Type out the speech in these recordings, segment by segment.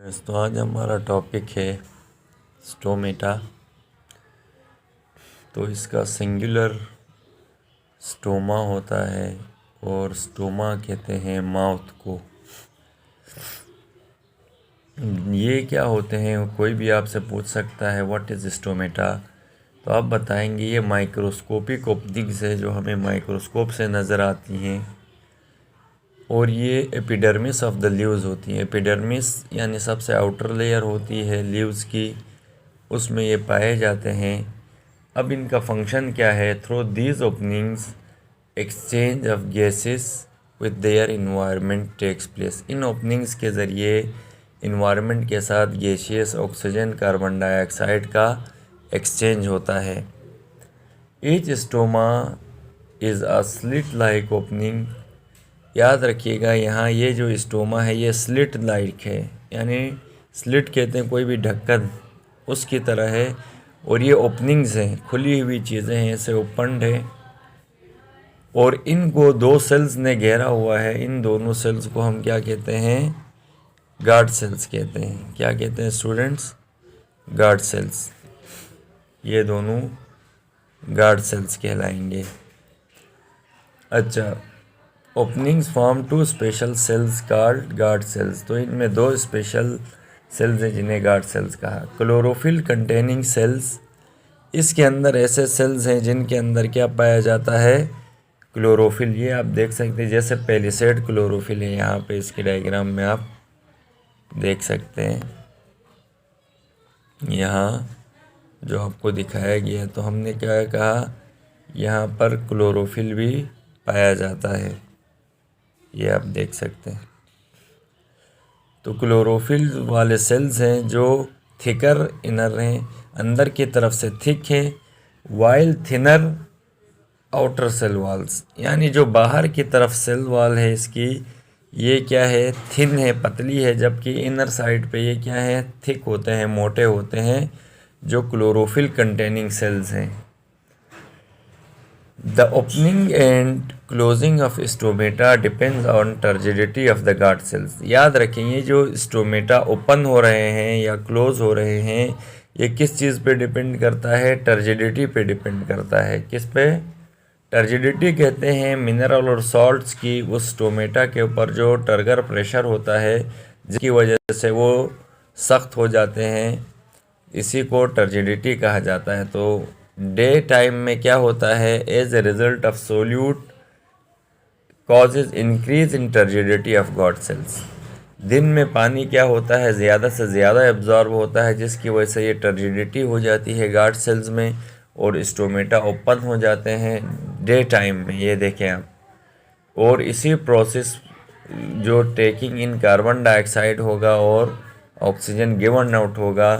तो आज हमारा टॉपिक है स्टोमेटा। तो इसका सिंगुलर स्टोमा होता है और स्टोमा कहते हैं माउथ को। ये क्या होते हैं, कोई भी आपसे पूछ सकता है व्हाट इज़ स्टोमेटा, तो आप बताएंगे ये माइक्रोस्कोपिक ओपनिंग्स है जो हमें माइक्रोस्कोप से नज़र आती हैं और ये एपिडर्मिस ऑफ द लीव्स होती है। एपिडर्मिस यानी सबसे आउटर लेयर होती है लीव्स की, उसमें ये पाए जाते हैं। अब इनका फंक्शन क्या है? Through these openings exchange of gases with their environment takes place. इन ओपनिंग्स के ज़रिए इन्वायरमेंट के साथ गैसियस ऑक्सीजन कार्बन डाइऑक्साइड का एक्सचेंज होता है। Each stoma is a slit like opening. याद रखिएगा, यहाँ ये जो स्टोमा है ये स्लिट लाइक है, यानी स्लिट कहते हैं कोई भी ढक्कन, उसकी तरह है। और ये ओपनिंग्स हैं, खुली हुई चीज़ें हैं, इसे ओपन्ड है और इनको दो सेल्स ने घेरा हुआ है। इन दोनों सेल्स को हम क्या कहते हैं? गार्ड सेल्स कहते हैं। क्या कहते हैं स्टूडेंट्स? Guard cells. ये दोनों गार्ड सेल्स कहलाएंगे। अच्छा, openings form two special cells called guard cells. तो इनमें दो स्पेशल सेल्स हैं जिन्हें गार्ड सेल्स कहा। क्लोरोफिल कंटेनिंग सेल्स, इसके अंदर ऐसे सेल्स हैं जिनके अंदर क्या पाया जाता है? क्लोरोफिल। ये आप देख सकते हैं, जैसे पेलिसेड क्लोरोफिल है, यहाँ पे इसके डायग्राम में आप देख सकते हैं। यहाँ जो आपको दिखाया गया, तो हमने क्या कहा, यहाँ पर क्लोरोफिल भी पाया जाता है, ये आप देख सकते हैं। तो क्लोरोफिल वाले सेल्स हैं जो थिकर इनर हैं, अंदर की तरफ से थिक है, while thinner outer cell walls, यानी जो बाहर की तरफ सेल वॉल है इसकी, ये क्या है? थिन है, पतली है, जबकि इनर साइड पे ये क्या है? थिक होते हैं, मोटे होते हैं, जो क्लोरोफिल कंटेनिंग सेल्स हैं। The opening and closing of stomata depends on turgidity of the guard cells. याद रखें, ये जो स्टोमेटा ओपन हो रहे हैं या क्लोज हो रहे हैं, ये किस चीज़ पे डिपेंड करता है? टर्जिडिटी पे डिपेंड करता है। किस पे? टर्जिडिटी कहते हैं मिनरल और सॉल्ट्स की उस स्टोमेटा के ऊपर जो टर्गर प्रेशर होता है, जिसकी वजह से वो सख्त हो जाते हैं, इसी को टर्जिडिटी कहा जाता है। तो डे टाइम में क्या होता है? As a result of solute causes increase in turgidity of guard cells. दिन में पानी क्या होता है? ज़्यादा से ज़्यादा एब्जॉर्ब होता है, जिसकी वजह से ये टर्जिडिटी हो जाती है गार्ड सेल्स में और स्टोमेटा ओपन हो जाते हैं डे टाइम में। ये देखें आप। और इसी प्रोसेस जो टेकिंग इन कार्बन डाइऑक्साइड होगा और ऑक्सीजन गिवन आउट होगा,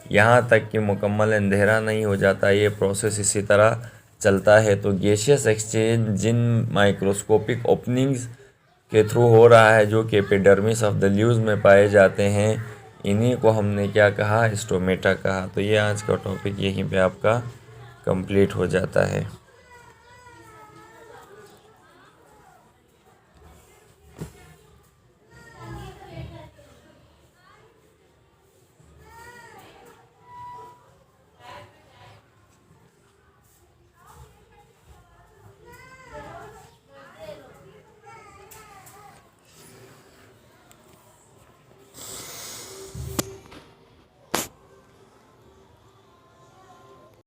यहाँ तक कि मुकम्मल अंधेरा नहीं हो जाता, ये प्रोसेस इसी तरह चलता है। तो गैसियस एक्सचेंज जिन माइक्रोस्कोपिक ओपनिंग्स के थ्रू हो रहा है, जो कि एपिडर्मिस ऑफ द लीव्स में पाए जाते हैं, इन्हीं को हमने क्या कहा? स्टोमेटा कहा। तो ये आज का टॉपिक यहीं पे आपका कंप्लीट हो जाता है।